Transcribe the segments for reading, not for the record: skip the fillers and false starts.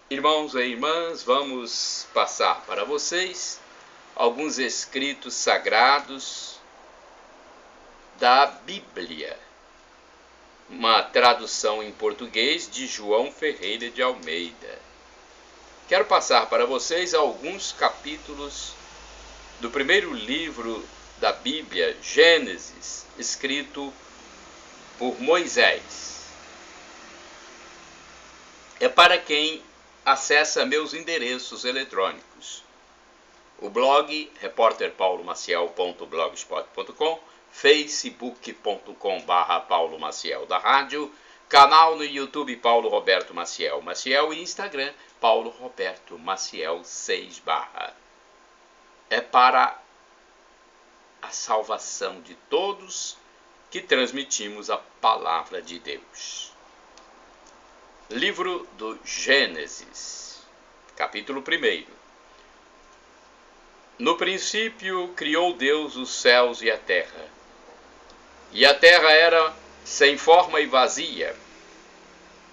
Irmãos e irmãs, vamos passar para vocês alguns escritos sagrados da Bíblia, uma tradução em português de João Ferreira de Almeida. Quero passar para vocês alguns capítulos do primeiro livro da Bíblia, Gênesis, escrito por Moisés. É para quem acessa meus endereços eletrônicos: o blog repórterpaulomaciel.blogspot.com, facebook.com/Paulo Maciel da Rádio, canal no YouTube Paulo Roberto Maciel e Instagram Paulo Roberto Maciel 6 /. É para a salvação de todos que transmitimos a palavra de Deus. Livro do Gênesis, capítulo 1. No princípio criou Deus os céus e a terra era sem forma e vazia,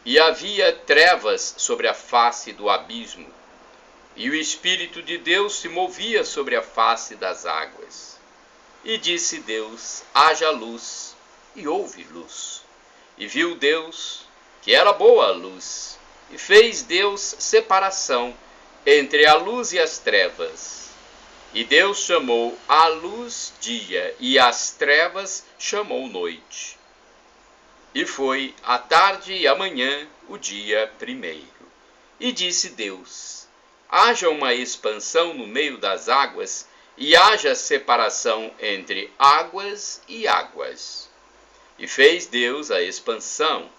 e havia trevas sobre a face do abismo, e o Espírito de Deus se movia sobre a face das águas. E disse Deus: haja luz, e houve luz. E viu Deus que era boa a luz, e fez Deus separação entre a luz e as trevas. E Deus chamou a luz dia, e as trevas chamou noite. E foi a tarde e a manhã o dia primeiro. E disse Deus: haja uma expansão no meio das águas, e haja separação entre águas e águas. E fez Deus a expansão,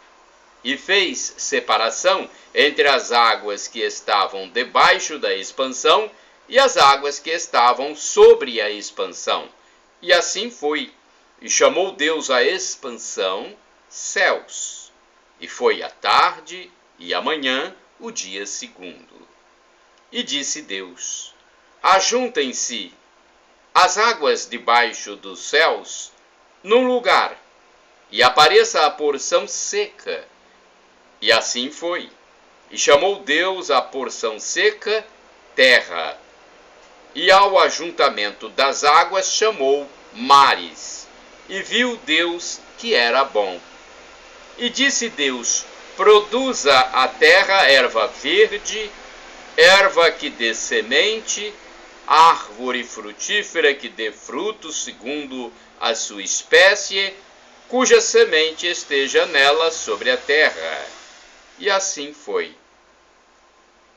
e fez separação entre as águas que estavam debaixo da expansão e as águas que estavam sobre a expansão. E assim foi. E chamou Deus a expansão céus. E foi a tarde e a manhã o dia segundo. E disse Deus: ajuntem-se as águas debaixo dos céus num lugar, e apareça a porção seca. E assim foi. E chamou Deus a porção seca terra, e ao ajuntamento das águas chamou mares. E viu Deus que era bom. E disse Deus: produza a terra erva verde, erva que dê semente, árvore frutífera que dê frutos segundo a sua espécie, cuja semente esteja nela sobre a terra. E assim foi.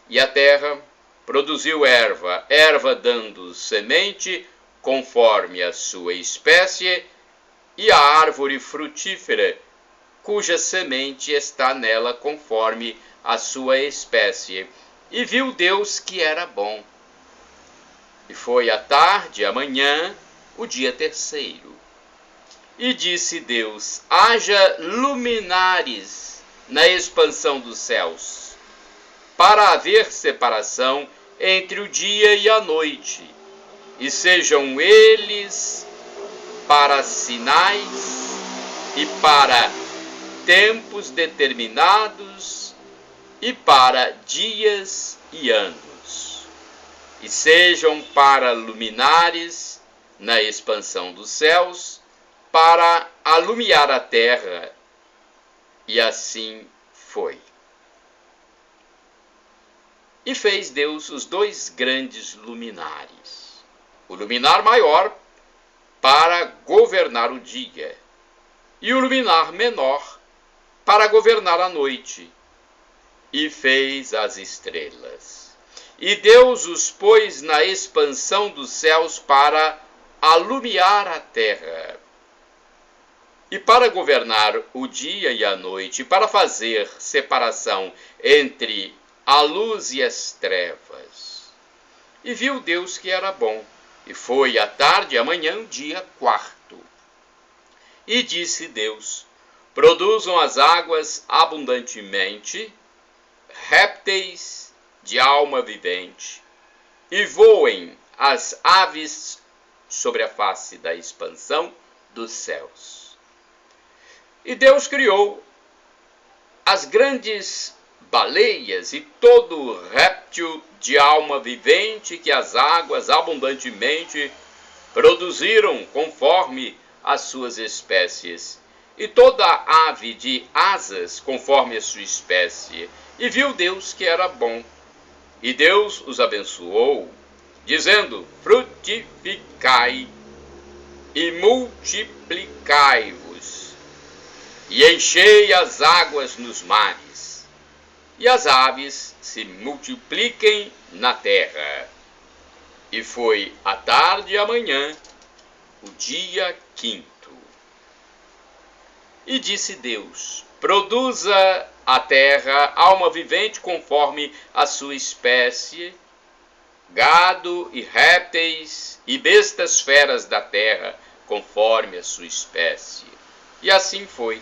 E a terra produziu erva dando semente conforme a sua espécie, e a árvore frutífera, cuja semente está nela conforme a sua espécie. E viu Deus que era bom. E foi a tarde e a manhã o dia terceiro. E disse Deus: haja luminares na expansão dos céus, para haver separação entre o dia e a noite, e sejam eles para sinais e para tempos determinados e para dias e anos, e sejam para luminares na expansão dos céus, para alumiar a terra. E assim foi. E fez Deus os dois grandes luminares, o luminar maior para governar o dia, e o luminar menor para governar a noite. E fez as estrelas. E Deus os pôs na expansão dos céus para alumiar a terra, e para governar o dia e a noite, para fazer separação entre a luz e as trevas. E viu Deus que era bom. E foi a tarde e a manhã o dia quarto. E disse Deus: produzam as águas abundantemente répteis de alma vivente, e voem as aves sobre a face da expansão dos céus. E Deus criou as grandes baleias e todo réptil de alma vivente que as águas abundantemente produziram conforme as suas espécies, e toda ave de asas conforme a sua espécie. E viu Deus que era bom. E Deus os abençoou, dizendo: frutificai e multiplicai-vos, e enchei as águas nos mares, e as aves se multipliquem na terra. E foi a tarde e a manhã, o dia quinto. E disse Deus: produza a terra alma vivente conforme a sua espécie, gado e répteis e bestas feras da terra conforme a sua espécie. E assim foi.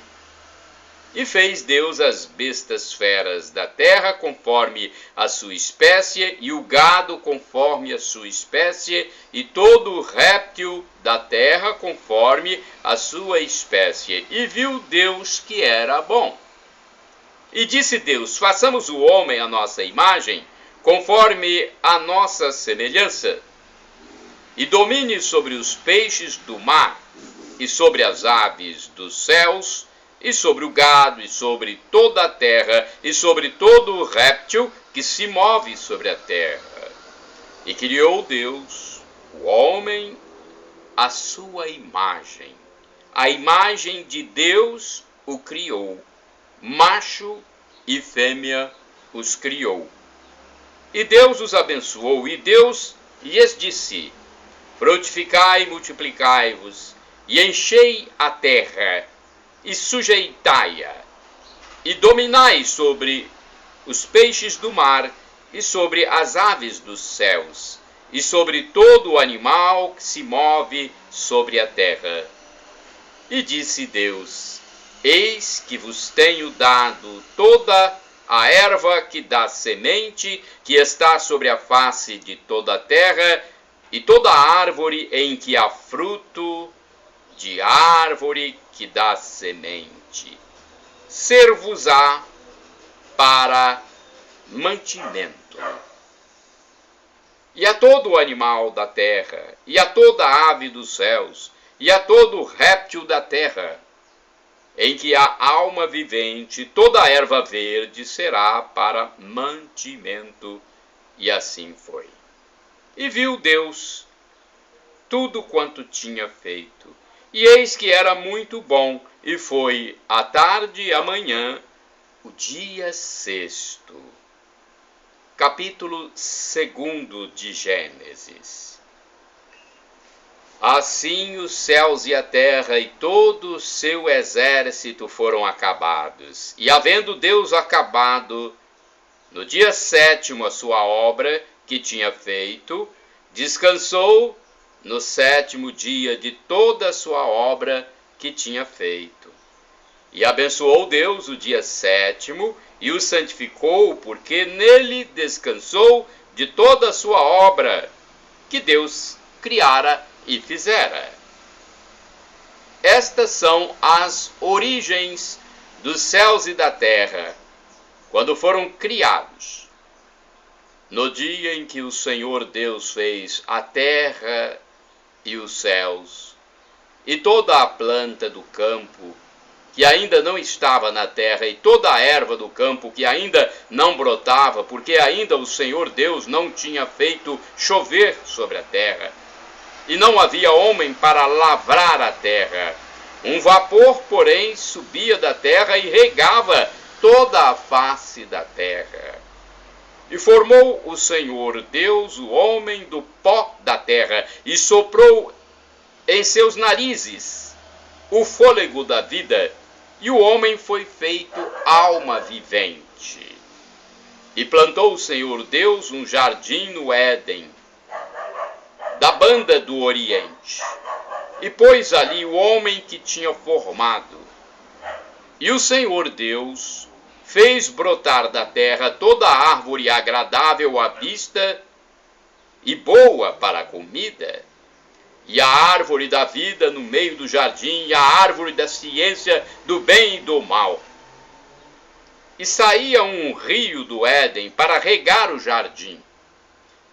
E fez Deus as bestas feras da terra conforme a sua espécie, e o gado conforme a sua espécie, e todo réptil da terra conforme a sua espécie. E viu Deus que era bom. E disse Deus: façamos o homem à nossa imagem, conforme a nossa semelhança, e domine sobre os peixes do mar, e sobre as aves dos céus, e sobre o gado, e sobre toda a terra, e sobre todo o réptil que se move sobre a terra. E criou Deus o homem à sua imagem. A imagem de Deus o criou. Macho e fêmea os criou. E Deus os abençoou, e Deus lhes disse: frutificai e multiplicai-vos, e enchei a terra, e sujeitai-a, e dominai sobre os peixes do mar, e sobre as aves dos céus, e sobre todo o animal que se move sobre a terra. E disse Deus: eis que vos tenho dado toda a erva que dá semente, que está sobre a face de toda a terra, e toda árvore em que há fruto de árvore que dá semente, ser-vos-á para mantimento. E a todo o animal da terra, e a toda ave dos céus, e a todo réptil da terra, em que há alma vivente, toda a erva verde será para mantimento. E assim foi. E viu Deus tudo quanto tinha feito, e eis que era muito bom, e foi a tarde e a manhã, o dia sexto. Capítulo 2 de Gênesis. Assim os céus e a terra e todo o seu exército foram acabados. E havendo Deus acabado no dia sétimo a sua obra que tinha feito, descansou no sétimo dia de toda a sua obra que tinha feito. E abençoou Deus o dia sétimo e o santificou, porque nele descansou de toda a sua obra que Deus criara e fizera. Estas são as origens dos céus e da terra, quando foram criados. No dia em que o Senhor Deus fez a terra e os céus, e toda a planta do campo, que ainda não estava na terra, e toda a erva do campo, que ainda não brotava, porque ainda o Senhor Deus não tinha feito chover sobre a terra, e não havia homem para lavrar a terra. Um vapor, porém, subia da terra e regava toda a face da terra. E formou o Senhor Deus o homem do pó da terra, e soprou em seus narizes o fôlego da vida, e o homem foi feito alma vivente. E plantou o Senhor Deus um jardim no Éden, da banda do Oriente, e pôs ali o homem que tinha formado. E o Senhor Deus fez brotar da terra toda a árvore agradável à vista e boa para a comida, e a árvore da vida no meio do jardim, e a árvore da ciência do bem e do mal. e saía um rio do Éden para regar o jardim.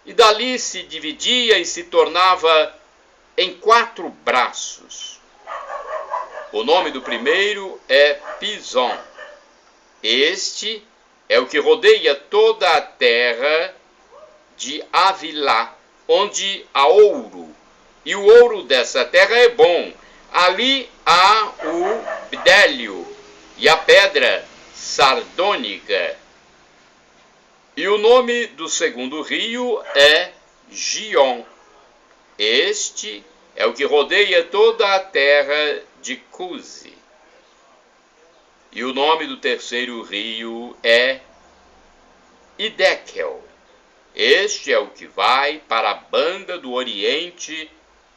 E dali se dividia e se tornava em 4 braços. O nome do primeiro é Pison. Este é o que rodeia toda a terra de Havilá, onde há ouro. E o ouro dessa terra é bom. Ali há o bdélio e a pedra sardônica. E o nome do segundo rio é Gion. Este é o que rodeia toda a terra de Cuze. E o nome do terceiro rio é Hidekel. Este é o que vai para a banda do oriente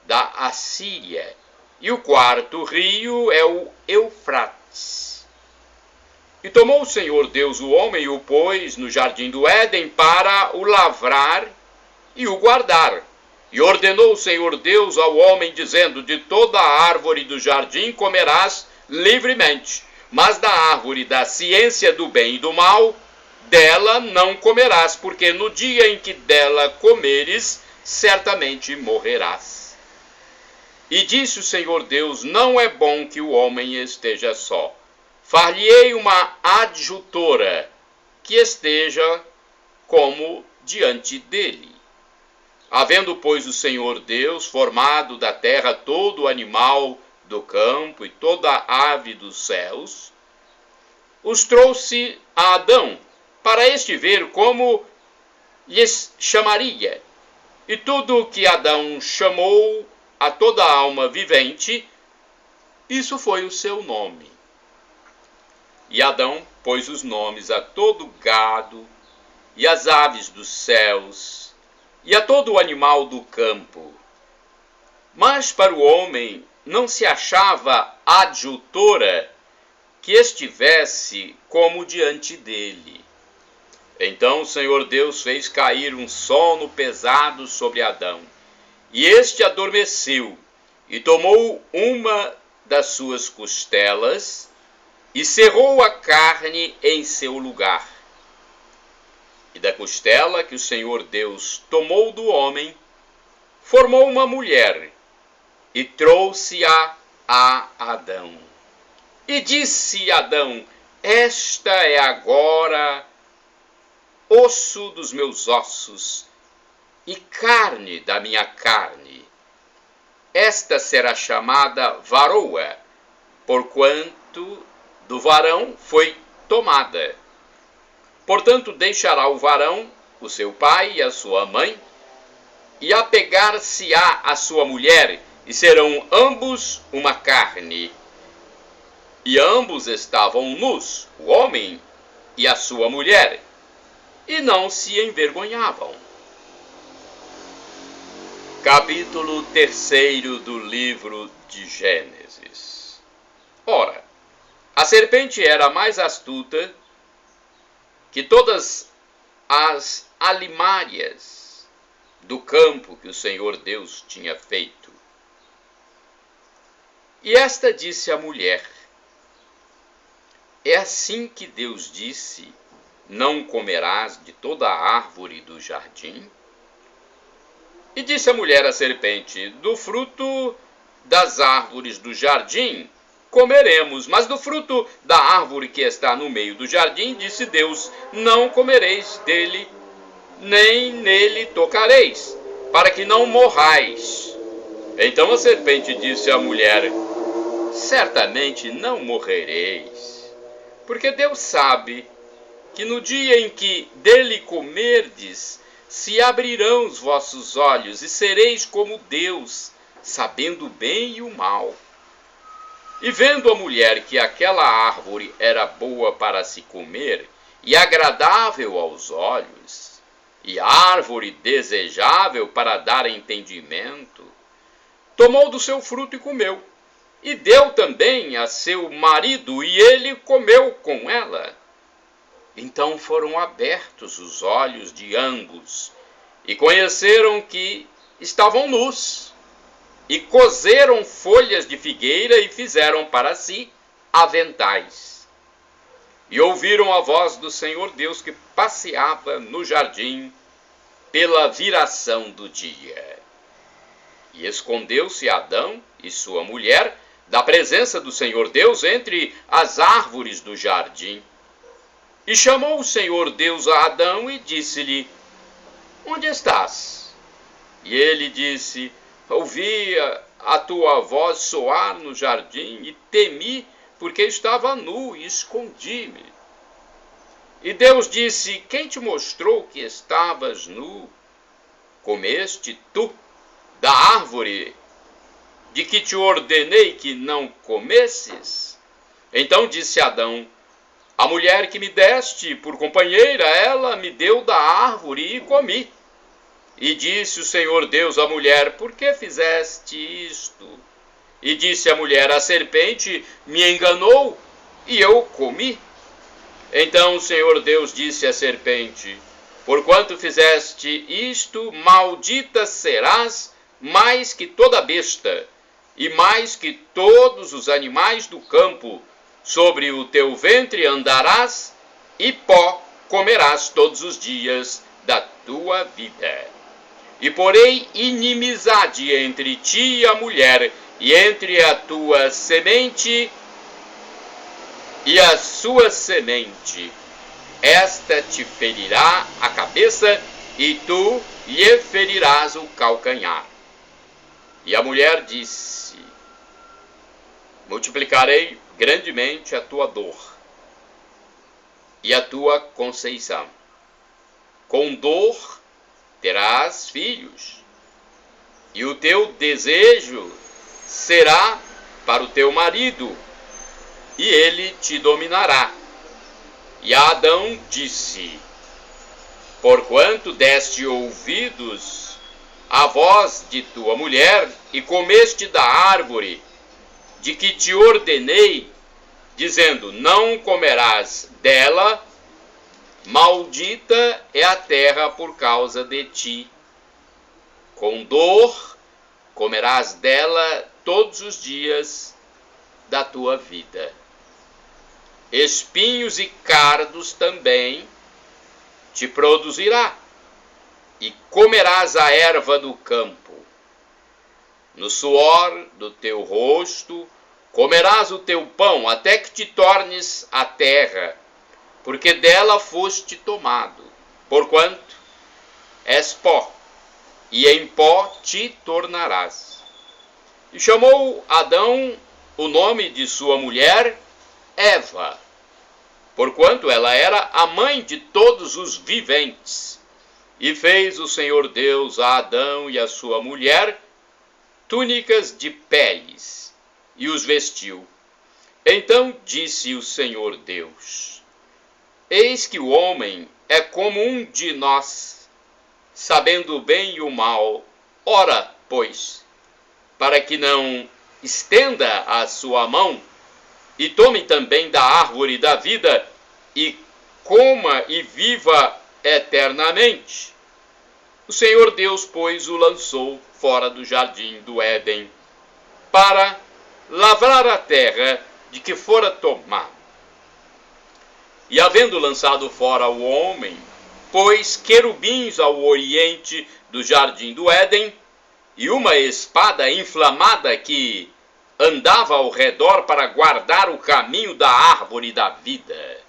da Assíria. E o quarto rio é o Eufrates. E tomou o Senhor Deus o homem e o pôs no jardim do Éden para o lavrar e o guardar. E ordenou o Senhor Deus ao homem, dizendo: de toda a árvore do jardim comerás livremente, mas da árvore da ciência do bem e do mal, dela não comerás, porque no dia em que dela comeres, certamente morrerás. E disse o Senhor Deus: não é bom que o homem esteja só. Far-lhe-ei uma adjutora, que esteja como diante dele. Havendo, pois, o Senhor Deus formado da terra todo o animal do campo e toda a ave dos céus, os trouxe a Adão, para este ver como lhes chamaria. E tudo o que Adão chamou a toda a alma vivente, isso foi o seu nome. E Adão pôs os nomes a todo gado, e às aves dos céus, e a todo o animal do campo. Mas para o homem não se achava adjutora que estivesse como diante dele. Então o Senhor Deus fez cair um sono pesado sobre Adão, e este adormeceu, e tomou uma das suas costelas, e cerrou a carne em seu lugar. E da costela que o Senhor Deus tomou do homem, formou uma mulher, e trouxe-a a Adão. E disse Adão: esta é agora osso dos meus ossos, e carne da minha carne. Esta será chamada varoa, porquanto do varão foi tomada. Portanto, deixará o varão o seu pai e a sua mãe, e apegar-se-á à sua mulher, e serão ambos uma carne. E ambos estavam nus, o homem e a sua mulher, e não se envergonhavam. Capítulo 3 do livro de Gênesis. Ora, a serpente era mais astuta que todas as alimárias do campo que o Senhor Deus tinha feito. E esta disse à mulher: é assim que Deus disse: não comerás de toda a árvore do jardim? E disse a mulher à serpente: do fruto das árvores do jardim comeremos, mas do fruto da árvore que está no meio do jardim, disse Deus: não comereis dele, nem nele tocareis, para que não morrais. Então a serpente disse à mulher: certamente não morrereis, porque Deus sabe que no dia em que dele comerdes, se abrirão os vossos olhos, e sereis como Deus, sabendo o bem e o mal. E vendo a mulher que aquela árvore era boa para se comer, e agradável aos olhos, e árvore desejável para dar entendimento, tomou do seu fruto e comeu, e deu também a seu marido, e ele comeu com ela. Então foram abertos os olhos de ambos, e conheceram que estavam nus, e coseram folhas de figueira e fizeram para si aventais. e ouviram a voz do Senhor Deus que passeava no jardim pela viração do dia. E escondeu-se Adão e sua mulher da presença do Senhor Deus entre as árvores do jardim. E chamou o Senhor Deus a Adão e disse-lhe: onde estás? E ele disse: ouvi a tua voz soar no jardim e temi, porque estava nu e escondi-me. E Deus disse: quem te mostrou que estavas nu? Comeste tu da árvore de que te ordenei que não comesses? Então disse Adão: a mulher que me deste por companheira, ela me deu da árvore e comi. E disse o Senhor Deus à mulher: por que fizeste isto? E disse a mulher: a serpente me enganou e eu comi. Então o Senhor Deus disse à serpente: porquanto fizeste isto, maldita serás mais que toda besta, e mais que todos os animais do campo. Sobre o teu ventre andarás, e pó comerás todos os dias da tua vida. E porei inimizade entre ti e a mulher, e entre a tua semente e a sua semente. Esta te ferirá a cabeça, e tu lhe ferirás o calcanhar. E a mulher disse: multiplicarei grandemente a tua dor e a tua conceição. Com dor terás filhos, e o teu desejo será para o teu marido, e ele te dominará. E Adão disse: porquanto deste ouvidos à voz de tua mulher, e comeste da árvore de que te ordenei, dizendo: não comerás dela, maldita é a terra por causa de ti. Com dor comerás dela todos os dias da tua vida. Espinhos e cardos também te produzirá, e comerás a erva do campo. No suor do teu rosto comerás o teu pão, até que te tornes a terra, porque dela foste tomado, porquanto és pó, e em pó te tornarás. E chamou Adão o nome de sua mulher Eva, porquanto ela era a mãe de todos os viventes. E fez o Senhor Deus a Adão e a sua mulher túnicas de peles, e os vestiu. Então disse o Senhor Deus: eis que o homem é como um de nós, sabendo o bem e o mal. Ora, pois, para que não estenda a sua mão, e tome também da árvore da vida, e coma e viva eternamente. O Senhor Deus, pois, o lançou fora do jardim do Éden, para lavrar a terra de que fora tomado. E havendo lançado fora o homem, pôs querubins ao oriente do jardim do Éden, e uma espada inflamada que andava ao redor para guardar o caminho da árvore da vida.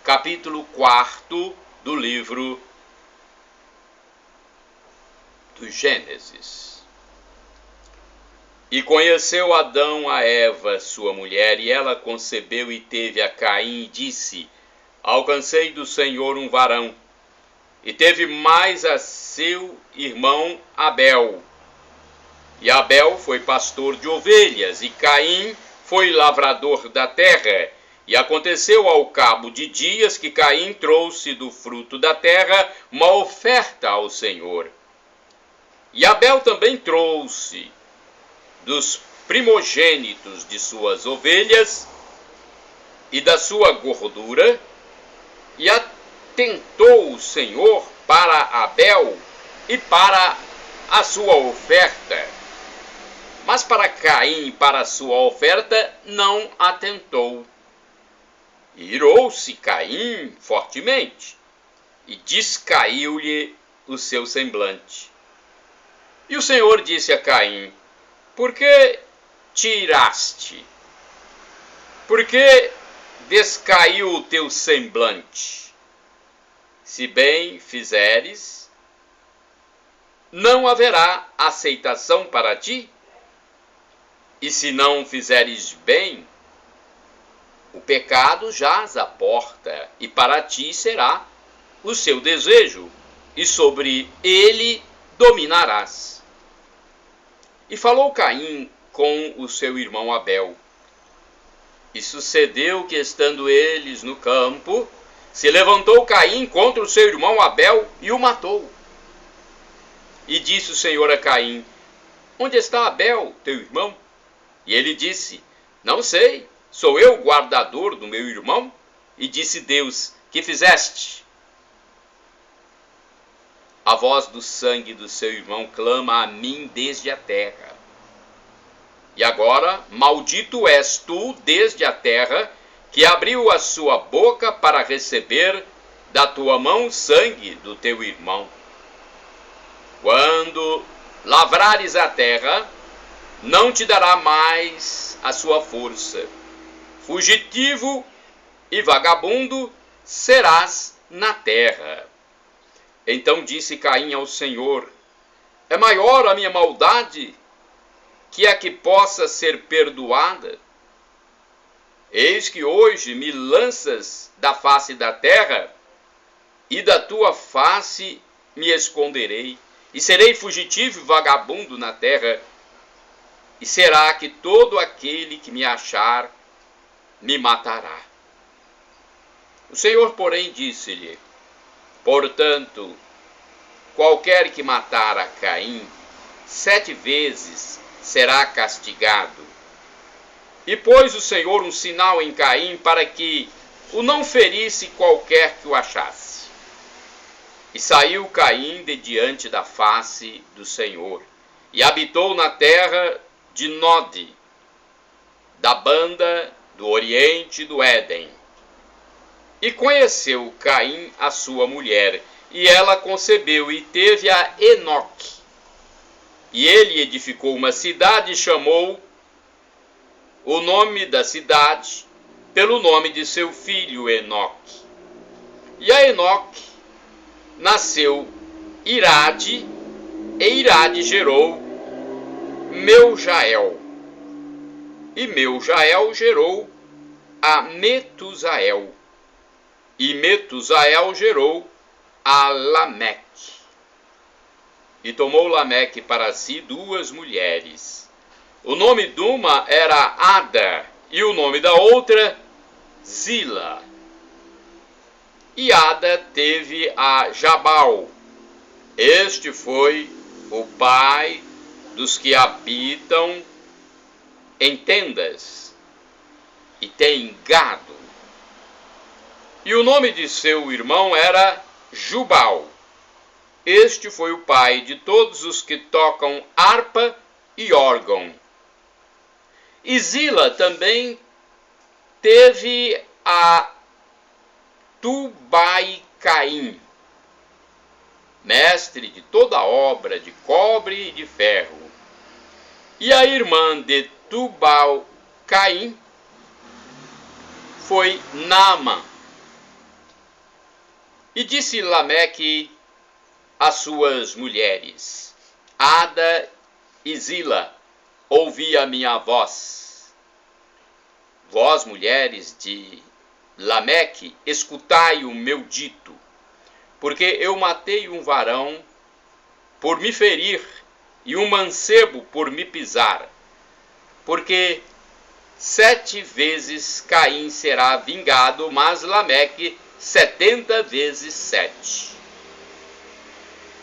Capítulo 4 do livro do Gênesis. E conheceu Adão a Eva, sua mulher, e ela concebeu e teve a Caim, e disse: alcancei do Senhor um varão. E teve mais a seu irmão Abel. E Abel foi pastor de ovelhas, e Caim foi lavrador da terra. E aconteceu ao cabo de dias que Caim trouxe do fruto da terra uma oferta ao Senhor. E Abel também trouxe dos primogênitos de suas ovelhas e da sua gordura, e atentou o Senhor para Abel e para a sua oferta. Mas para Caim e para a sua oferta não atentou. Irou-se Caim fortemente, e descaiu-lhe o seu semblante. E o Senhor disse a Caim: por que te iraste? Por que descaiu o teu semblante? Se bem fizeres, não haverá aceitação para ti, e se não fizeres bem, o pecado jaz à porta, e para ti será o seu desejo, e sobre ele dominarás. E falou Caim com o seu irmão Abel. E sucedeu que, estando eles no campo, se levantou Caim contra o seu irmão Abel e o matou. E disse o Senhor a Caim: onde está Abel, teu irmão? E ele disse: não sei, sou eu o guardador do meu irmão? E disse Deus: que fizeste? A voz do sangue do seu irmão clama a mim desde a terra. E agora, maldito és tu desde a terra, que abriu a sua boca para receber da tua mão sangue do teu irmão. Quando lavrares a terra, não te dará mais a sua força. Fugitivo e vagabundo serás na terra. Então disse Caim ao Senhor: é maior a minha maldade que a que possa ser perdoada? Eis que hoje me lanças da face da terra, e da tua face me esconderei, e serei fugitivo e vagabundo na terra, e será que todo aquele que me achar me matará. O Senhor, porém, disse-lhe: portanto, qualquer que matar a Caim, 7 vezes será castigado. E pôs o Senhor um sinal em Caim para que o não ferisse qualquer que o achasse. E saiu Caim de diante da face do Senhor, e habitou na terra de Nod, da banda do oriente do Éden. E conheceu Caim a sua mulher, e ela concebeu e teve a Enoque. E ele edificou uma cidade e chamou o nome da cidade pelo nome de seu filho Enoque. E a Enoque nasceu Irade, e Irade gerou Meujael. E Meujael gerou a Metusael. E Metusael gerou a Lameque. E tomou Lameque para si 2 mulheres. O nome de uma era Ada, e o nome da outra Zila. E Ada teve a Jabal. Este foi o pai dos que habitam em tendas e têm gado. E o nome de seu irmão era Jubal. Este foi o pai de todos os que tocam harpa e órgão. E Zila também teve a Tubai-Caim, mestre de toda obra de cobre e de ferro. E a irmã de Tubal-Caim foi Naamã. E disse Lameque às suas mulheres: Ada e Zila, ouvi a minha voz. Vós, mulheres de Lameque, escutai o meu dito, porque eu matei um varão por me ferir e um mancebo por me pisar, porque 7 vezes Caim será vingado, mas Lameque 70 vezes 7.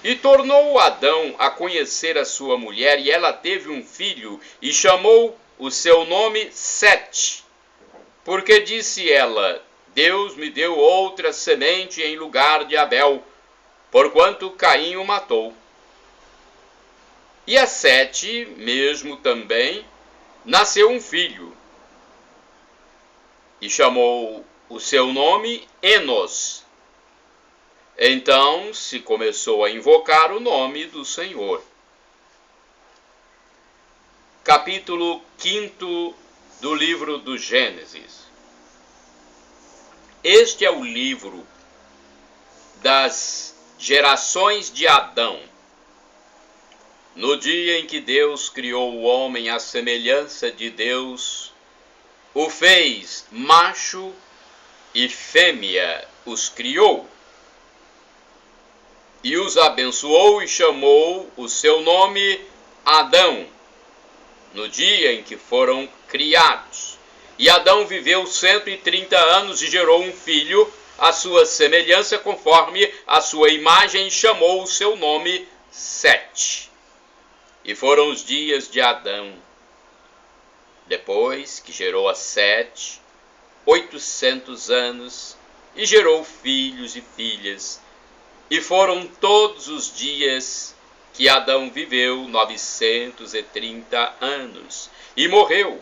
E tornou Adão a conhecer a sua mulher, e ela teve um filho, e chamou o seu nome Sete, porque disse ela: Deus me deu outra semente em lugar de Abel, porquanto Caim o matou. E a Sete mesmo também nasceu um filho, e chamou o seu nome Enos. Então se começou a invocar o nome do Senhor. Capítulo 5 do livro do Gênesis. Este é o livro das gerações de Adão. No dia em que Deus criou o homem à semelhança de Deus, o fez macho e fêmea, os criou. E os abençoou e chamou o seu nome Adão, no dia em que foram criados. E Adão viveu 130 anos e gerou um filho, à sua semelhança, conforme a sua imagem, e chamou o seu nome Sete. E foram os dias de Adão, depois que gerou a Sete, 800 anos, e gerou filhos e filhas. E foram todos os dias que Adão viveu 930 anos, e morreu.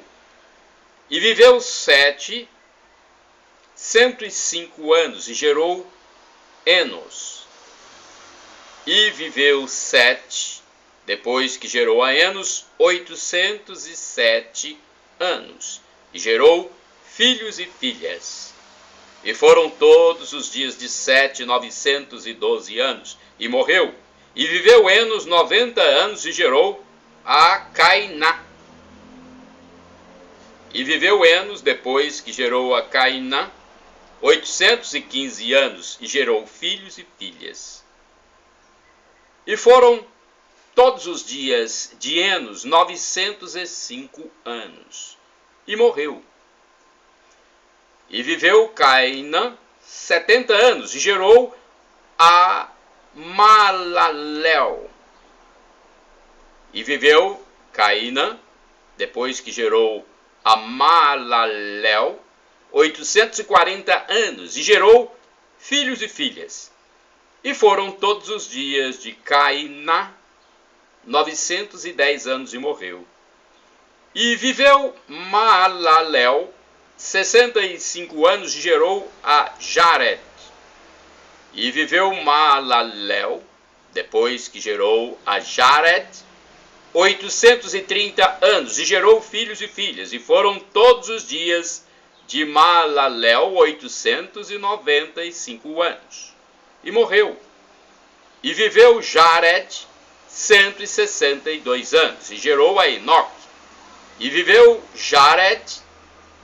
E viveu Sete, 105 anos, e gerou Enos. E viveu Sete, depois que gerou a Enos, 807 anos, e gerou filhos e filhas. E foram todos os dias de Sete 912 anos, e morreu. E viveu Enos 90 anos, e gerou a Cainá. E viveu Enos, depois que gerou a Cainá, 815 anos, e gerou filhos e filhas. E foram todos os dias de Enos 905 anos, e morreu. E viveu Cainá 70 anos, e gerou a Maalalel. E viveu Cainá, depois que gerou a Maalalel, 840 anos, e gerou filhos e filhas. E foram todos os dias de Cainá 910 anos, e morreu. E viveu Maalalel 65 anos, e gerou a Jared. E viveu Maalalel, depois que gerou a Jared, 830 anos, e gerou filhos e filhas. E foram todos os dias de Maalalel 895 anos, e morreu. E viveu Jared 162 anos, e gerou a Enoque. E viveu Jared,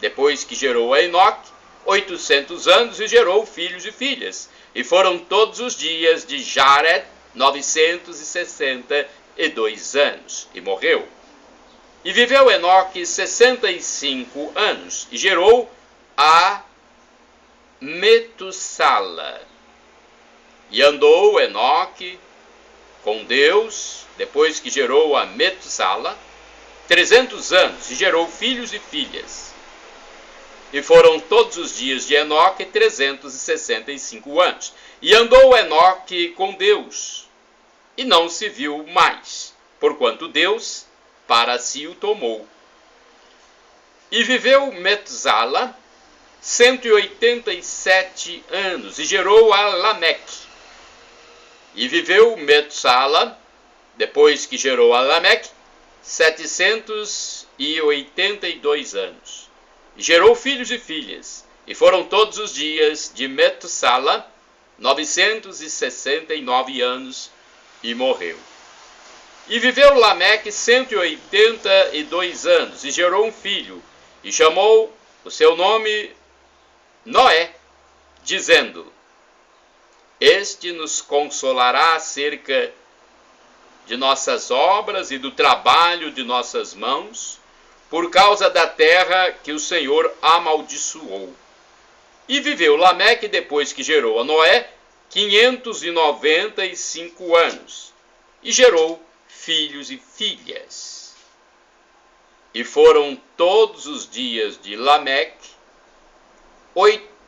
depois que gerou a Enoque, 800 anos, e gerou filhos e filhas. E foram todos os dias de Jared 962 anos, e morreu. E viveu Enoque 65 anos, e gerou a Metussala. E andou Enoque com Deus, depois que gerou a Metussala, 300 anos, e gerou filhos e filhas. E foram todos os dias de Enoque 365 anos. E andou Enoque com Deus, e não se viu mais, porquanto Deus para si o tomou. E viveu Metusala 187 anos, e gerou a Lameque. E viveu Metusala, depois que gerou a Lameque, 782 anos. E gerou filhos e filhas, e foram todos os dias de Metusala 969 anos, e morreu. E viveu Lameque 182 anos, e gerou um filho, e chamou o seu nome Noé, dizendo: Este nos consolará acerca de nossas obras e do trabalho de nossas mãos, por causa da terra que o Senhor amaldiçoou. E viveu Lameque, depois que gerou a Noé, 595 anos, e gerou filhos e filhas. E foram todos os dias de Lameque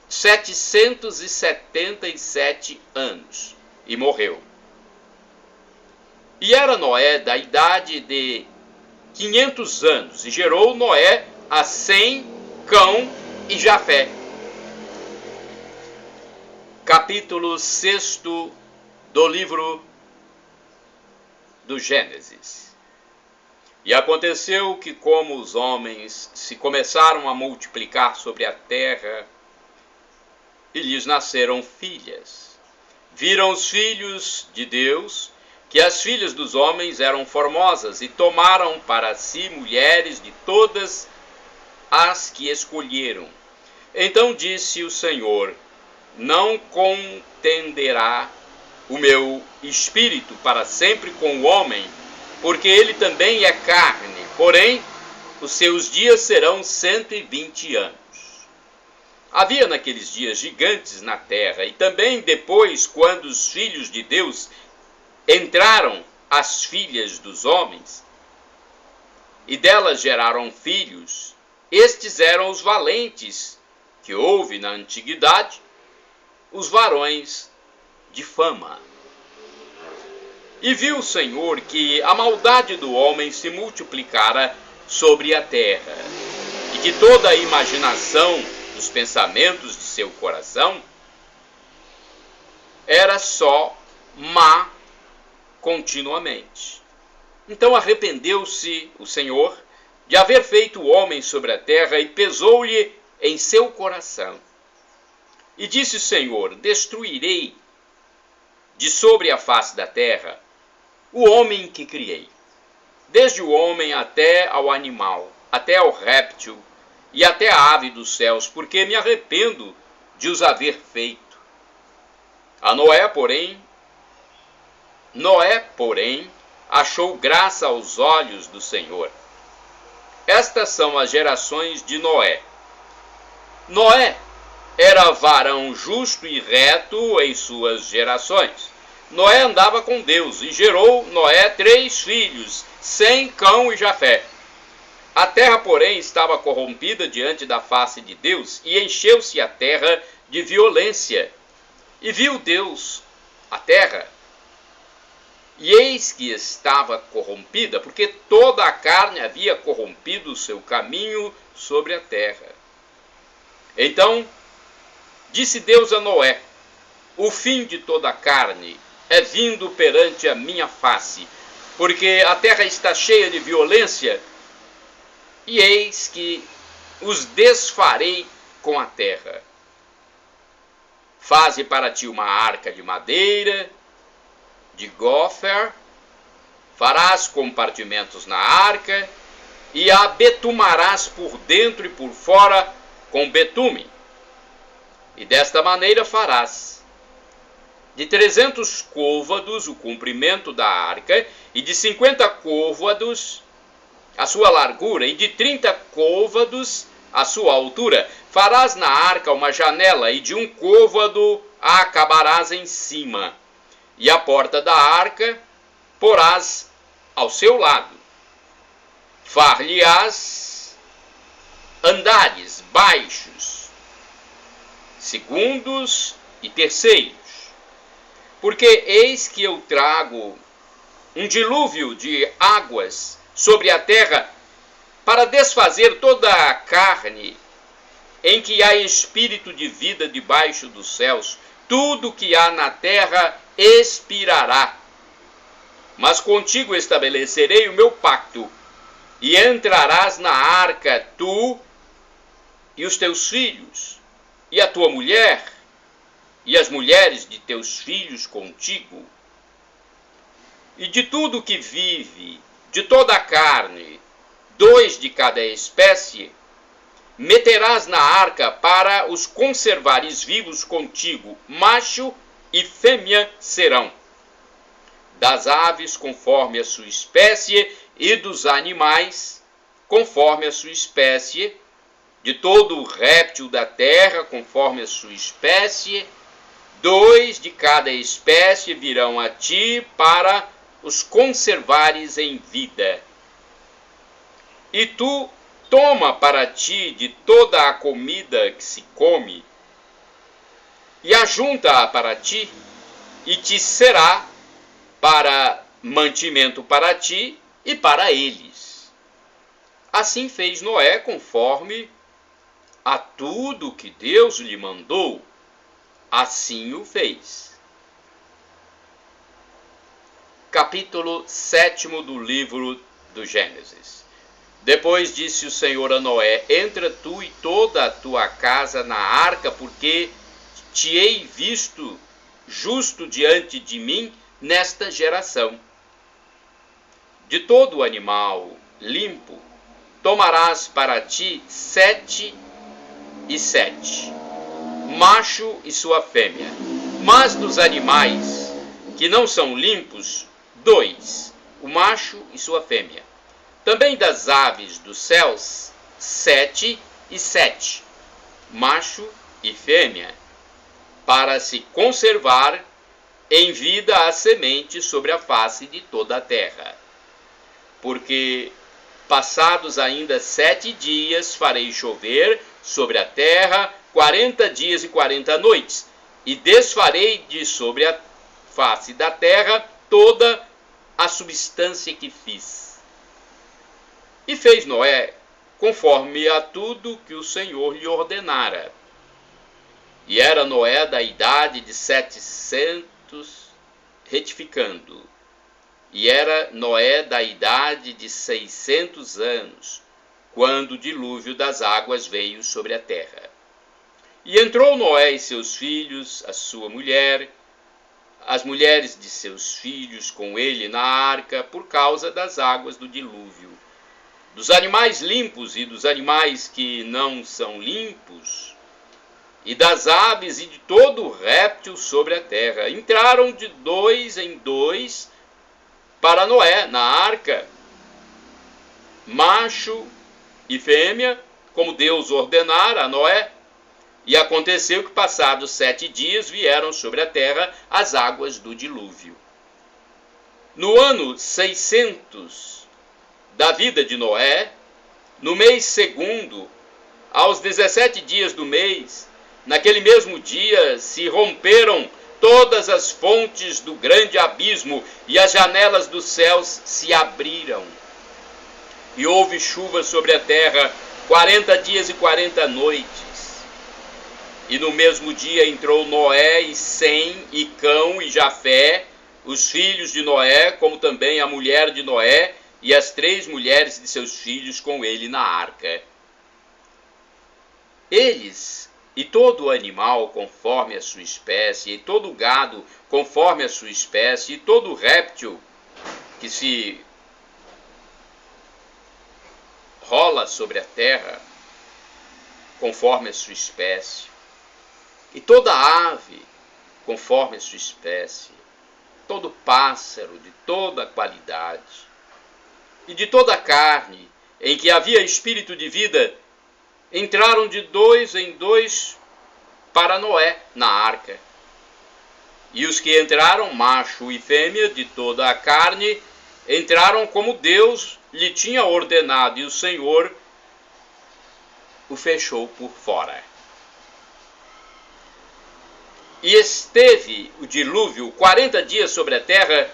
777 anos, e morreu. E era Noé da idade de 500 anos, e gerou Noé a Sem, Cão e Jafé. capítulo 6 do livro do Gênesis. E aconteceu que, como os homens se começaram a multiplicar sobre a terra, e lhes nasceram filhas, viram os filhos de Deus que as filhas dos homens eram formosas, e tomaram para si mulheres de todas as que escolheram. Então disse o Senhor: não contenderá o meu espírito para sempre com o homem, porque ele também é carne, porém os seus dias serão 120 anos. Havia naqueles dias gigantes na terra, e também depois, quando os filhos de Deus entraram as filhas dos homens, e delas geraram filhos, estes eram os valentes que houve na antiguidade, os varões de fama. E viu o Senhor que a maldade do homem se multiplicara sobre a terra, e que toda a imaginação dos pensamentos de seu coração era só má continuamente. Então arrependeu-se o Senhor de haver feito o homem sobre a terra, e pesou-lhe em seu coração. E disse o Senhor: destruirei de sobre a face da terra o homem que criei, desde o homem até ao animal, até ao réptil e até a ave dos céus, porque me arrependo de os haver feito. A Noé, porém, achou graça aos olhos do Senhor. Estas são as gerações de Noé. Noé era varão justo e reto em suas gerações. Noé andava com Deus, e gerou Noé 3 filhos, Sem, Cão e Jafé. A terra, porém, estava corrompida diante da face de Deus, e encheu-se a terra de violência. E viu Deus a terra, e eis que estava corrompida, porque toda a carne havia corrompido o seu caminho sobre a terra. Então disse Deus a Noé: o fim de toda a carne é vindo perante a minha face, porque a terra está cheia de violência, e eis que os desfarei com a terra. Faze para ti uma arca de madeira, de gofer, farás compartimentos na arca, e a betumarás por dentro e por fora com betume. E desta maneira farás: de 300 côvados o comprimento da arca, e de 50 côvados a sua largura, e de 30 côvados a sua altura. Farás na arca uma janela, e de 1 côvado a acabarás em cima. E a porta da arca porás ao seu lado. Far-lhe-ás andares baixos, segundos e terceiros. Porque eis que eu trago um dilúvio de águas sobre a terra, para desfazer toda a carne em que há espírito de vida debaixo dos céus. Tudo que há na terra expirará. Mas contigo estabelecerei o meu pacto, e entrarás na arca, tu e os teus filhos, e a tua mulher, e as mulheres de teus filhos contigo. E de tudo que vive, de toda a carne, 2 de cada espécie, meterás na arca para os conservares vivos contigo. Macho e fêmea serão. Das aves conforme a sua espécie, e dos animais conforme a sua espécie, de todo o réptil da terra conforme a sua espécie, 2 de cada espécie virão a ti para os conservares em vida. E tu toma para ti de toda a comida que se come, e ajunta-a para ti, e te será para mantimento para ti e para eles. Assim fez Noé conforme a tudo que Deus lhe mandou. assim o fez. Capítulo 7 do livro do Gênesis. Depois disse o Senhor a Noé: entra tu e toda a tua casa na arca, porque te hei visto justo diante de mim nesta geração. De todo animal limpo tomarás para ti 7 e 7, macho e sua fêmea. Mas dos animais que não são limpos, 2, o macho e sua fêmea. Também das aves dos céus, 7 e 7, macho e fêmea, para se conservar em vida a semente sobre a face de toda a terra. Porque, passados ainda 7 dias, farei chover sobre a terra 40 dias e 40 noites, e desfarei de sobre a face da terra toda a substância que fiz. E fez Noé conforme a tudo que o Senhor lhe ordenara. E era Noé da idade de 700, retificando. E era Noé da idade de 600 anos, quando o dilúvio das águas veio sobre a terra. E entrou Noé e seus filhos, a sua mulher, as mulheres de seus filhos com ele na arca, por causa das águas do dilúvio. Dos animais limpos e dos animais que não são limpos, e das aves e de todo o réptil sobre a terra. Entraram de 2 em 2 para Noé na arca, macho e fêmea, como Deus ordenara a Noé. E aconteceu que, passados 7 dias, vieram sobre a terra as águas do dilúvio. No ano 600 da vida de Noé, no mês segundo, aos 17 dias do mês, naquele mesmo dia se romperam todas as fontes do grande abismo, e as janelas dos céus se abriram. E houve chuva sobre a terra 40 dias e 40 noites. E no mesmo dia entrou Noé e Sem e Cão e Jafé, os filhos de Noé, como também a mulher de Noé e as 3 mulheres de seus filhos com ele na arca. Eles e todo animal conforme a sua espécie, e todo gado conforme a sua espécie, e todo réptil que se rola sobre a terra conforme a sua espécie, e toda ave conforme a sua espécie, todo pássaro de toda qualidade, e de toda a carne em que havia espírito de vida, entraram de 2 em 2 para Noé na arca. E os que entraram, macho e fêmea, de toda a carne, entraram como Deus lhe tinha ordenado, e o Senhor o fechou por fora. E esteve o dilúvio 40 dias sobre a terra,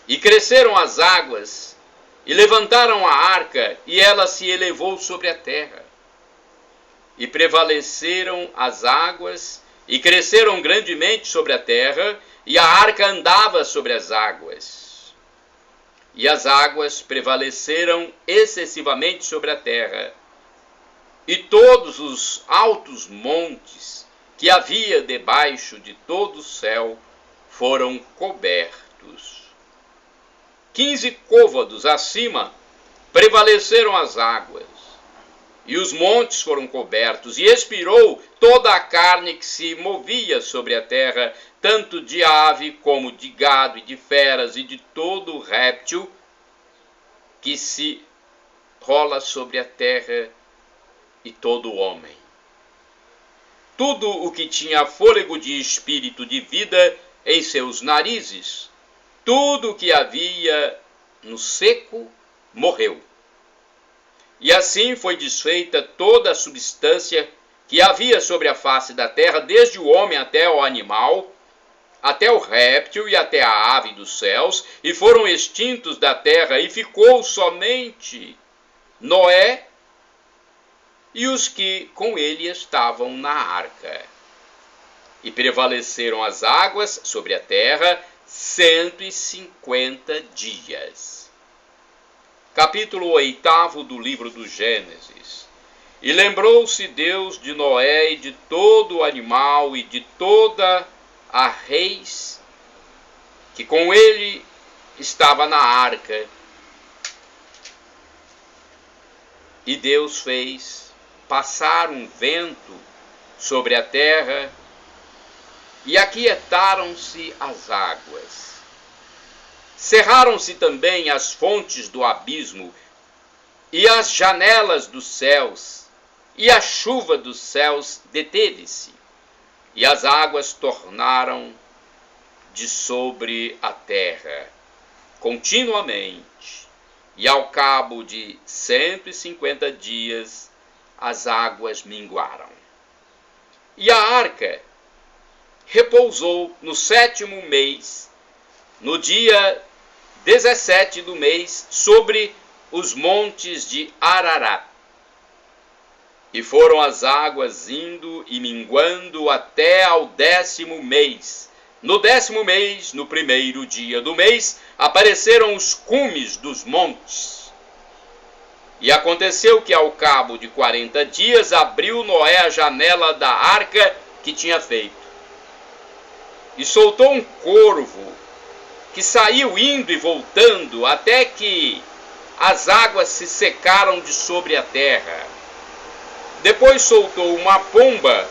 e cresceram as águas, e levantaram a arca, e ela se elevou sobre a terra. E prevaleceram as águas, e cresceram grandemente sobre a terra, e a arca andava sobre as águas. E as águas prevaleceram excessivamente sobre a terra, e todos os altos montes que havia debaixo de todo o céu foram cobertos. 15 côvados acima prevaleceram as águas, e os montes foram cobertos, e expirou toda a carne que se movia sobre a terra, tanto de ave como de gado e de feras, e de todo o réptil que se rola sobre a terra, e todo o homem. Tudo o que tinha fôlego de espírito de vida em seus narizes, tudo o que havia no seco, morreu. E assim foi desfeita toda a substância que havia sobre a face da terra, desde o homem até o animal, até o réptil e até a ave dos céus, e foram extintos da terra, e ficou somente Noé e os que com ele estavam na arca. E prevaleceram as águas sobre a terra 150 dias. Capítulo 8 do livro do Gênesis. E lembrou-se Deus de Noé e de todo o animal e de toda a reis que com ele estava na arca. E Deus fez passar um vento sobre a terra e aquietaram-se as águas. Cerraram-se também as fontes do abismo e as janelas dos céus, e a chuva dos céus deteve-se, e as águas tornaram de sobre a terra continuamente. E ao cabo de 150 dias, as águas minguaram. E a arca repousou no 7º mês, no dia 17 do mês, sobre os montes de Ararat. E foram as águas indo e minguando até ao 10º mês. No 10º mês, no 1º dia do mês, apareceram os cumes dos montes. E aconteceu que ao cabo de 40 dias abriu Noé a janela da arca que tinha feito. E soltou um corvo, que saiu indo e voltando, até que as águas se secaram de sobre a terra. Depois soltou uma pomba,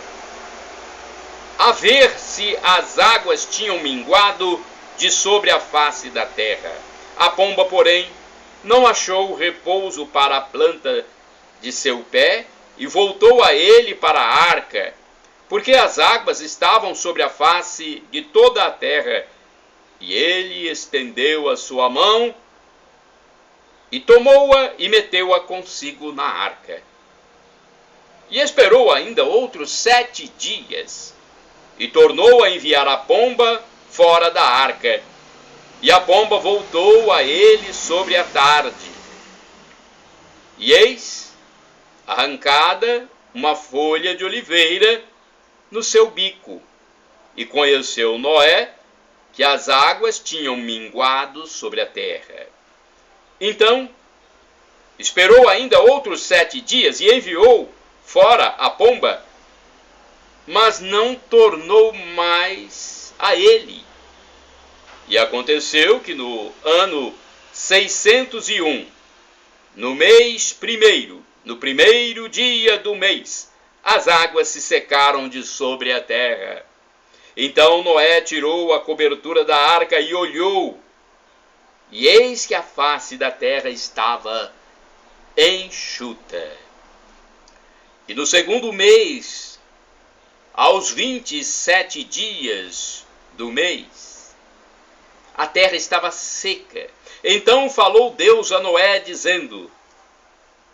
a ver se as águas tinham minguado de sobre a face da terra. A pomba, porém, não achou repouso para a planta de seu pé, e voltou a ele para a arca, porque as águas estavam sobre a face de toda a terra. E ele estendeu a sua mão, e tomou-a e meteu-a consigo na arca. E esperou ainda outros 7 dias, e tornou a enviar a pomba fora da arca. E a pomba voltou a ele sobre a tarde. E eis, arrancada uma folha de oliveira no seu bico. E conheceu Noé que as águas tinham minguado sobre a terra. Então, esperou ainda outros 7 dias e enviou fora a pomba, mas não tornou mais a ele. E aconteceu que no ano 601, no mês 1º, no 1º dia do mês, as águas se secaram de sobre a terra. Então Noé tirou a cobertura da arca e olhou, e eis que a face da terra estava enxuta. E no 2º mês, aos 27 dias do mês, a terra estava seca. Então falou Deus a Noé, dizendo: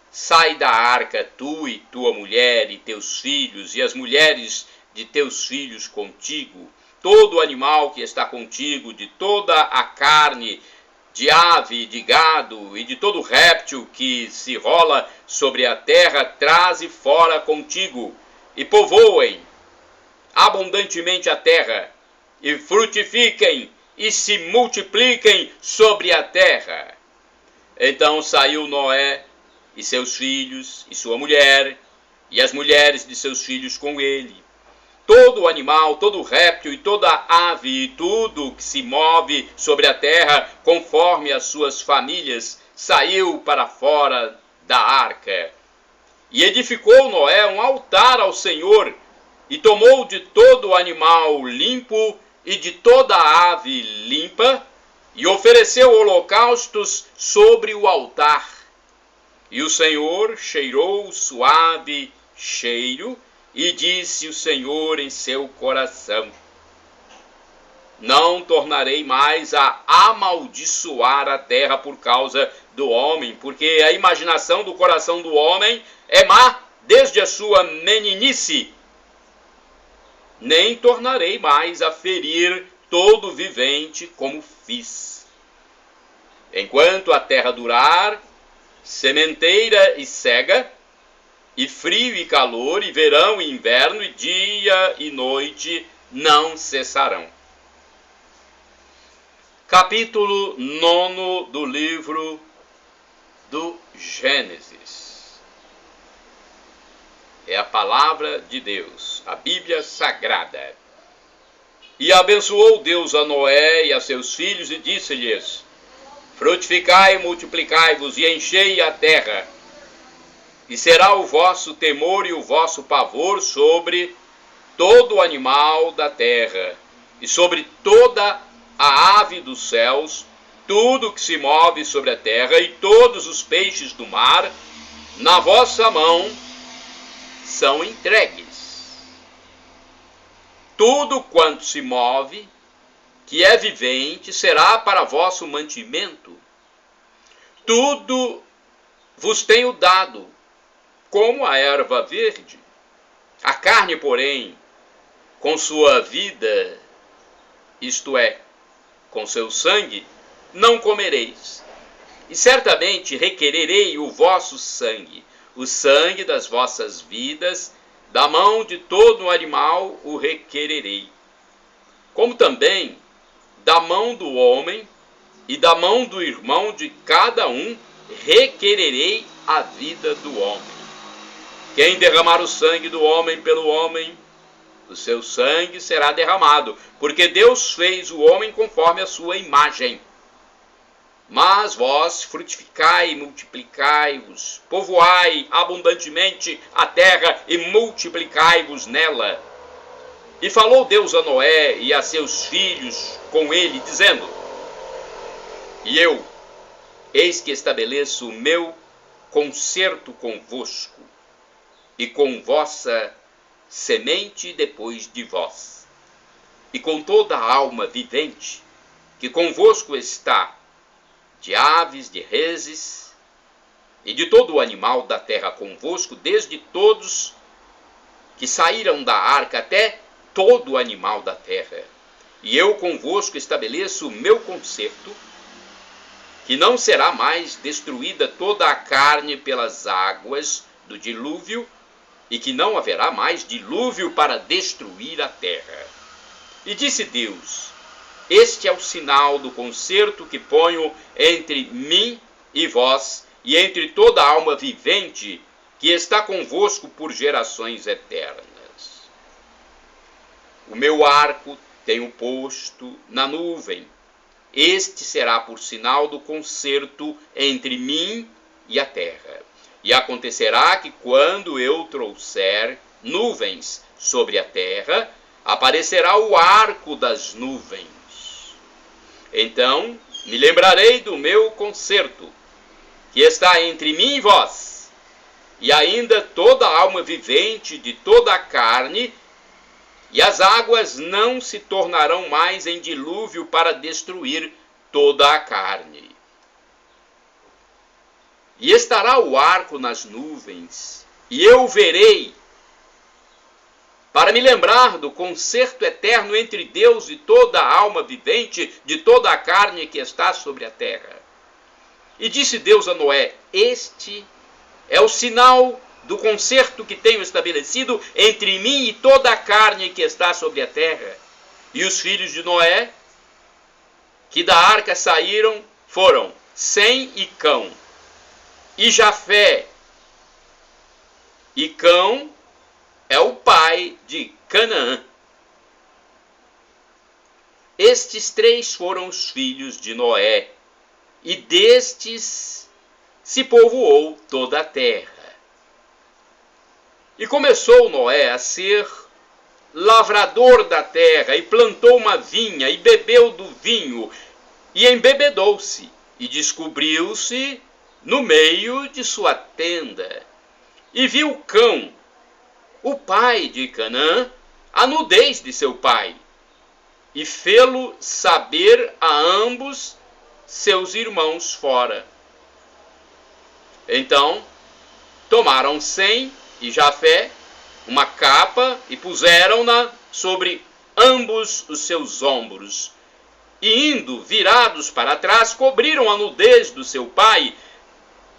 sai da arca, tu e tua mulher e teus filhos, e as mulheres de teus filhos contigo, todo animal que está contigo, de toda a carne, de ave, de gado, e de todo réptil que se rola sobre a terra, traze fora contigo, e povoem abundantemente a terra, e frutifiquem, e se multipliquem sobre a terra. Então saiu Noé, e seus filhos, e sua mulher, e as mulheres de seus filhos com ele. Todo o animal, todo o réptil e toda a ave e tudo que se move sobre a terra, conforme as suas famílias, saiu para fora da arca. E edificou Noé um altar ao Senhor, e tomou de todo o animal limpo e de toda a ave limpa, e ofereceu holocaustos sobre o altar. E o Senhor cheirou suave cheiro, e disse o Senhor em seu coração: não tornarei mais a amaldiçoar a terra por causa do homem, porque a imaginação do coração do homem é má desde a sua meninice. Nem tornarei mais a ferir todo vivente como fiz. Enquanto a terra durar, sementeira e cega, e frio e calor, e verão e inverno, e dia e noite, não cessarão. Capítulo 9 do livro do Gênesis. É a palavra de Deus, a Bíblia Sagrada. E abençoou Deus a Noé e a seus filhos e disse-lhes: frutificai e multiplicai-vos e enchei a terra, e será o vosso temor e o vosso pavor sobre todo o animal da terra, e sobre toda a ave dos céus, tudo que se move sobre a terra, e todos os peixes do mar, na vossa mão são entregues. Tudo quanto se move, que é vivente, será para vosso mantimento. Tudo vos tenho dado, como a erva verde. A carne, porém, com sua vida, isto é, com seu sangue, não comereis. E certamente requererei o vosso sangue, o sangue das vossas vidas, da mão de todo animal o requererei. Como também da mão do homem e da mão do irmão de cada um requererei a vida do homem. Quem derramar o sangue do homem pelo homem, o seu sangue será derramado, porque Deus fez o homem conforme a sua imagem. Mas vós frutificai e multiplicai-vos, povoai abundantemente a terra e multiplicai-vos nela. E falou Deus a Noé e a seus filhos com ele, dizendo: e eu, eis que estabeleço o meu concerto convosco, e com vossa semente depois de vós, e com toda a alma vivente que convosco está, de aves, de reses, e de todo o animal da terra convosco, desde todos que saíram da arca até todo o animal da terra. E eu convosco estabeleço o meu concerto, que não será mais destruída toda a carne pelas águas do dilúvio, e que não haverá mais dilúvio para destruir a terra. E disse Deus: este é o sinal do concerto que ponho entre mim e vós, e entre toda a alma vivente que está convosco por gerações eternas. O meu arco tenho posto na nuvem. Este será por sinal do concerto entre mim e a terra. E acontecerá que quando eu trouxer nuvens sobre a terra, aparecerá o arco das nuvens. Então me lembrarei do meu concerto, que está entre mim e vós, e ainda toda a alma vivente de toda a carne, e as águas não se tornarão mais em dilúvio para destruir toda a carne. E estará o arco nas nuvens, e eu o verei, para me lembrar do concerto eterno entre Deus e toda a alma vivente de toda a carne que está sobre a terra. E disse Deus a Noé: este é o sinal do concerto que tenho estabelecido entre mim e toda a carne que está sobre a terra. E os filhos de Noé, que da arca saíram, foram Sem e Cão, e Jafé. E Cão é o pai de Canaã. Estes três foram os filhos de Noé, e destes se povoou toda a terra. E começou Noé a ser lavrador da terra, e plantou uma vinha, e bebeu do vinho, e embebedou-se, e descobriu-se no meio de sua tenda. E viu Cão, o pai de Canaã, a nudez de seu pai, e fê-lo saber a ambos seus irmãos fora. Então tomaram Sem e Jafé uma capa e puseram-na sobre ambos os seus ombros, e indo virados para trás, cobriram a nudez do seu pai,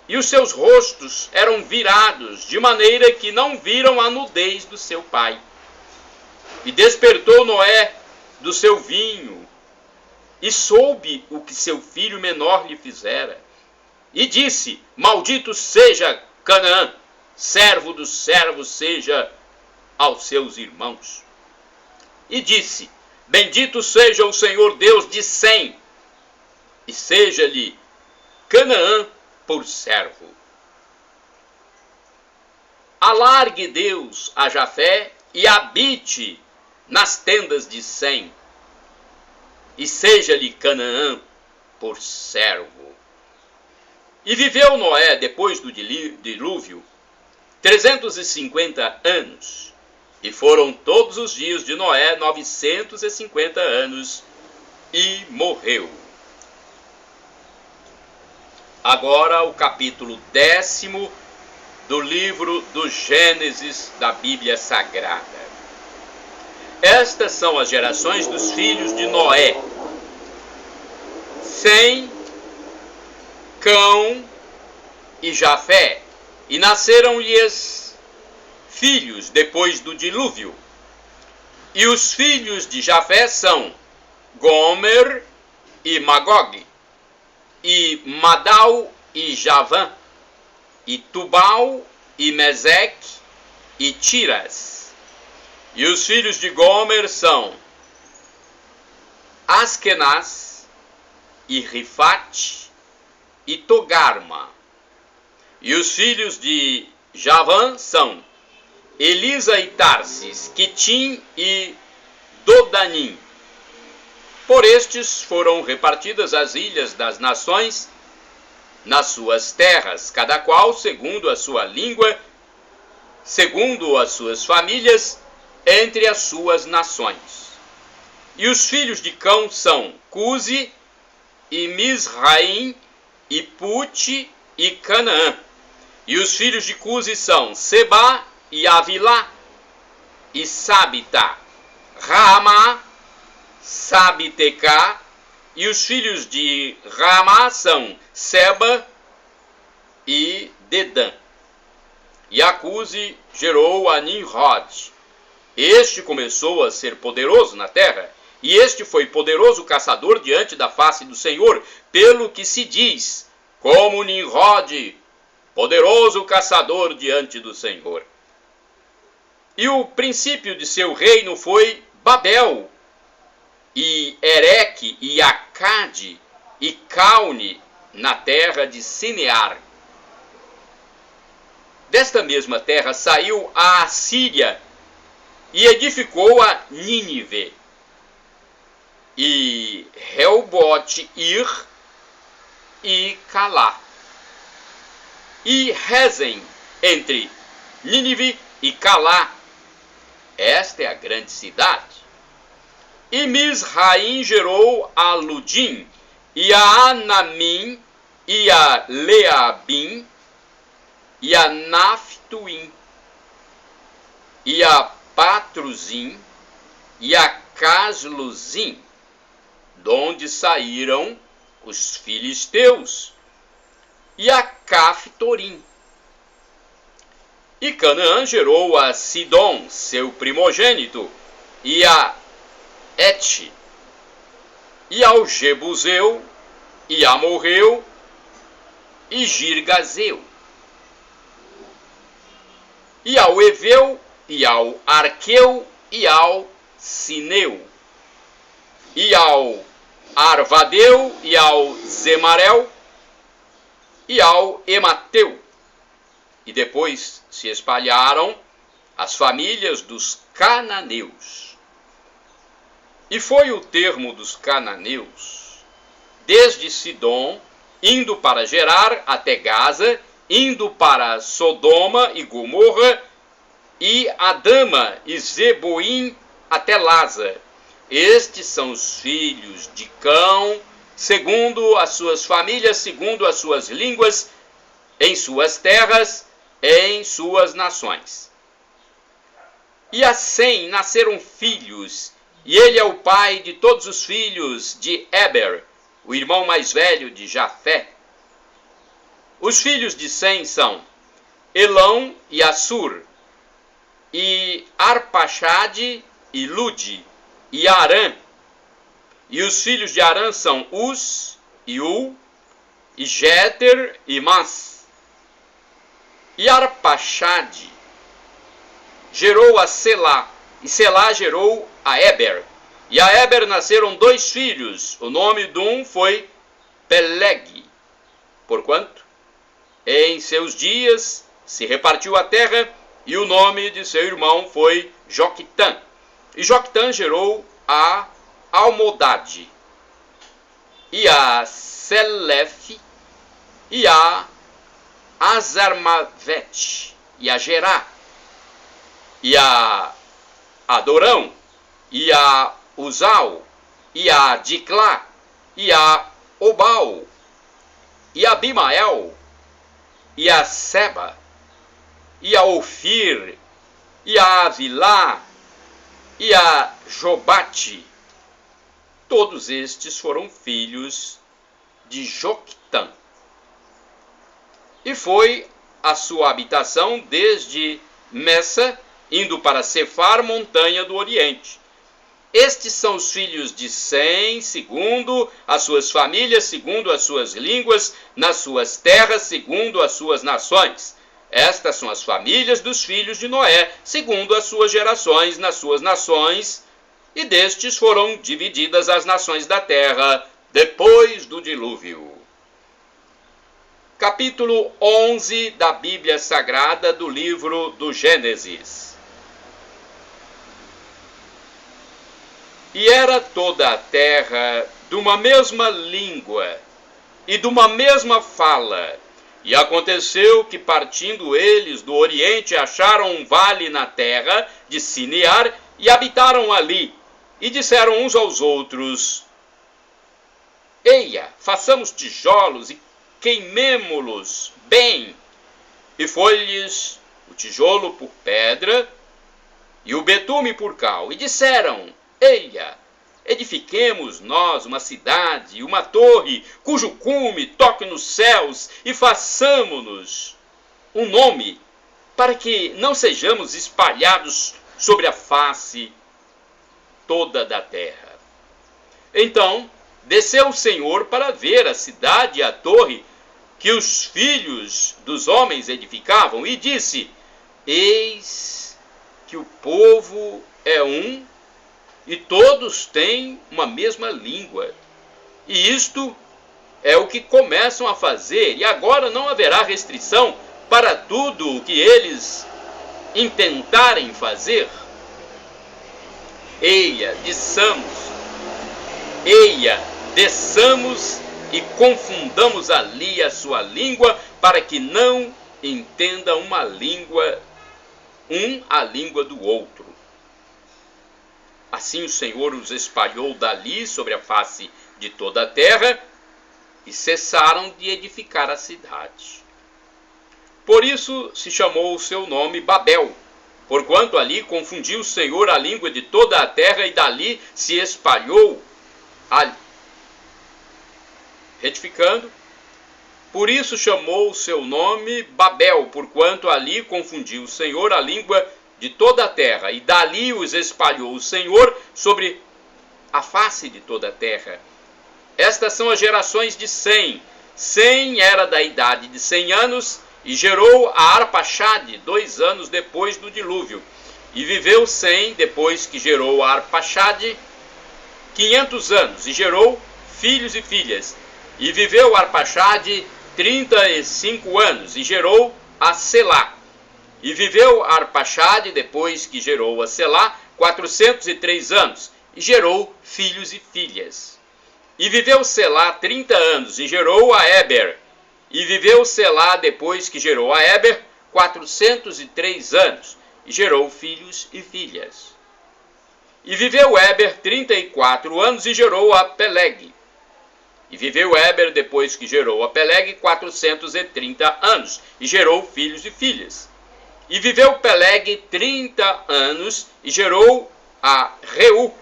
e os seus rostos eram virados, de maneira que não viram a nudez do seu pai. E despertou Noé do seu vinho, e soube o que seu filho menor lhe fizera. E disse: maldito seja Canaã, servo dos servos seja aos seus irmãos. E disse: bendito seja o Senhor Deus de Sem, e seja-lhe Canaã por servo. Alargue Deus a Jafé e habite nas tendas de Sem, e seja-lhe Canaã por servo. E viveu Noé, depois do dilúvio, 350 anos, e foram todos os dias de Noé 950 anos, e morreu. Agora o capítulo 10º do livro do Gênesis da Bíblia Sagrada. Estas são as gerações dos filhos de Noé: Sem, Cão e Jafé. E nasceram-lhes filhos depois do dilúvio. E os filhos de Jafé são Gomer e Magog, e Madal e Javã, e Tubal e Meseque e Tiras. E os filhos de Gomer são Askenaz e Rifate e Togarma. E os filhos de Javã são Elisa e Tarsis, Quitim e Dodanim. Por estes foram repartidas as ilhas das nações nas suas terras, cada qual segundo a sua língua, segundo as suas famílias, entre as suas nações. E os filhos de Cão são Cusi e Misraim e Pute e Canaã. E os filhos de Cusi são Seba e Avilá e Sabita, Ramá, Sabitecá. E os filhos de Ramá são Seba e Dedã. E a Cusi gerou a Nimrod. Este começou a ser poderoso na terra, e este foi poderoso caçador diante da face do Senhor, pelo que se diz, como Nimrod, poderoso caçador diante do Senhor. E o princípio de seu reino foi Babel, e Ereque, e Acade, e Caune, na terra de Sinear. Desta mesma terra saiu a Assíria, e edificou a Nínive, e Reobote-ir, e Calá, e Rezem, entre Nínive e Calá. Esta é a grande cidade. E Misraim gerou a Ludim, e a Anamim, e a Leabim, e a Naphtuim, e a Patruzim, e a Casluzim, donde saíram os filisteus, e a Caftorim. E Canaã gerou a Sidom, seu primogênito, e a Et, e ao Jebuseu, e Amorreu, e Girgazeu, e ao Eveu, e ao Arqueu, e ao Sineu, e ao Arvadeu, e ao Zemarel, e ao Emateu. E depois se espalharam as famílias dos cananeus. E foi o termo dos cananeus, desde Sidom, indo para Gerar até Gaza, indo para Sodoma e Gomorra, e Adama e Zeboim até Laza. Estes são os filhos de Cão, segundo as suas famílias, segundo as suas línguas, em suas terras, em suas nações. E a Sem nasceram filhos, e ele é o pai de todos os filhos de Eber, o irmão mais velho de Jafé. Os filhos de Sem são Elão e Assur, e Arpaxade e Lude, e Arã. E os filhos de Arã são Uz, e U, e Jéter, e Mas. E Arpaxade gerou a Selá, e Selá gerou a Eber. E a Eber nasceram 2 filhos. O nome de um foi Peleg, porquanto em seus dias se repartiu a terra, e o nome de seu irmão foi Joquitã. E Joquitã gerou a Almodade, e a Selefe, e a Azarmavete, e a Gerá, e a Adorão, e a Uzal, e a Diclá, e a Obal, e a Abimael, e a Seba, e a Ofir, e a Avilá, e a Jobate. Todos estes foram filhos de Joquitã. E foi a sua habitação desde Messa, indo para Cefar, montanha do Oriente. Estes são os filhos de Sem, segundo as suas famílias, segundo as suas línguas, nas suas terras, segundo as suas nações. Estas são as famílias dos filhos de Noé, segundo as suas gerações, nas suas nações, e destes foram divididas as nações da terra, depois do dilúvio. Capítulo 11 da Bíblia Sagrada do livro do Gênesis. E era toda a terra de uma mesma língua e de uma mesma fala. E aconteceu que, partindo eles do Oriente, acharam um vale na terra de Sinear e habitaram ali. E disseram uns aos outros: Eia, façamos tijolos e queimemo-los bem. E foi-lhes o tijolo por pedra e o betume por cal. E disseram: Eia, edifiquemos nós uma cidade, uma torre, cujo cume toque nos céus, e façamo-nos um nome, para que não sejamos espalhados sobre a face toda da terra. Então desceu o Senhor para ver a cidade e a torre que os filhos dos homens edificavam, e disse: Eis que o povo é um, e todos têm uma mesma língua. E isto é o que começam a fazer, e agora não haverá restrição para tudo o que eles intentarem fazer. Eia, desçamos e confundamos ali a sua língua, para que não entenda a língua do outro. Assim o Senhor os espalhou dali sobre a face de toda a terra, e cessaram de edificar a cidade. Por isso se chamou o seu nome Babel, porquanto ali confundiu o Senhor a língua de toda a terra, e dali se espalhou retificando. Por isso chamou o seu nome Babel, porquanto ali confundiu o Senhor a língua de toda a terra, e dali os espalhou o Senhor sobre a face de toda a terra. Estas são as gerações de Sem. Sem era da idade de 100 anos, e gerou a Arpaxade 2 anos depois do dilúvio. E viveu Sem, depois que gerou a Arpaxade, 500 anos, e gerou filhos e filhas. E viveu Arpaxade 35 anos, e gerou a Selá. E viveu Arpaxade, depois que gerou a Selá, 403 anos, e gerou filhos e filhas. E viveu Selá 30 anos, e gerou a Eber. E viveu Selá, depois que gerou a Eber, 403 anos, e gerou filhos e filhas. E viveu Eber 34 anos, e gerou a Peleg. E viveu Eber, depois que gerou a Peleg, 430 anos, e gerou filhos e filhas. E viveu Peleg 30 anos, e gerou a Reu.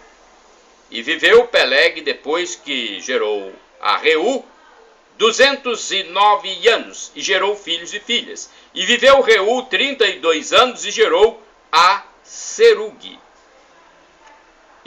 E viveu Peleg, depois que gerou a Reu, 209 anos, e gerou filhos e filhas. E viveu Reu 32 anos, e gerou a Serugue.